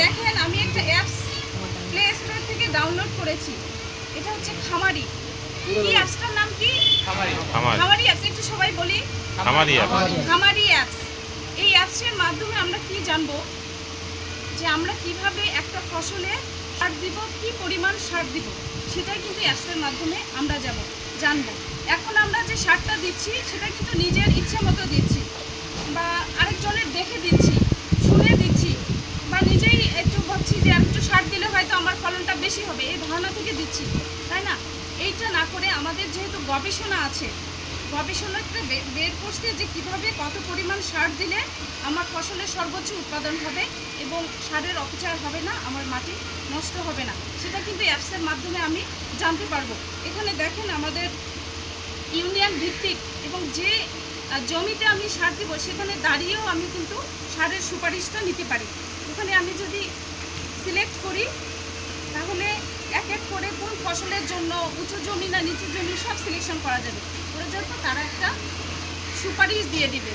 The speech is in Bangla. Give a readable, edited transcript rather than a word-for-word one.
দেখেন আমি একটা অ্যাপস প্লে স্টোর থেকে ডাউনলোড করেছি। এটা হচ্ছে খামারি। কি অ্যাপসটার নাম কি? খামারি অ্যাপস। একটু সবাই বলি খামারি অ্যাপস। এই অ্যাপসের মাধ্যমে আমরা কি জানবো যে আমরা কিভাবে একটা ফসলে সার দিব, কি পরিমাণ সার দিব, সেটাই কিন্তু অ্যাপসের মাধ্যমে আমরা জানবো। এখন আমরা যে সারটা দিচ্ছি সেটা কিন্তু নিজের ইচ্ছে মতো দিচ্ছি, বা আরেকজনের দেখে দিচ্ছি, শুনে দিচ্ছি, বা নিজেই একটু ভাবছি যে একটু সার দিলে হয়তো আমার ফলনটা বেশি হবে, এই ধারণা থেকে দিচ্ছি, তাই না? এইটা না করে আমাদের যেহেতু গবেষণা আছে, গবেষণাটা বের করছে যে কীভাবে কত পরিমাণ সার দিলে আমার ফসলের সর্বোচ্চ উৎপাদন হবে এবং সারের অপচয় হবে না, আমার মাটি নষ্ট হবে না, সেটা কিন্তু অ্যাপসের মাধ্যমে আমি জানতে পারবো। এখানে দেখেন আমাদের ইউনিয়ন ভিত্তিক এবং যে জমিতে আমি সার দিব সেখানে দাঁড়িয়েও আমি কিন্তু সারের সুপারিশটা নিতে পারি। ওখানে আমি যদি সিলেক্ট করি তাহলে এক এক করে কোন ফসলের জন্য উঁচু জমি না নিচু জমি সব সিলেকশন করা যাবে। ওরা যত তারা একটা সুপারিশ দিয়ে দিবে।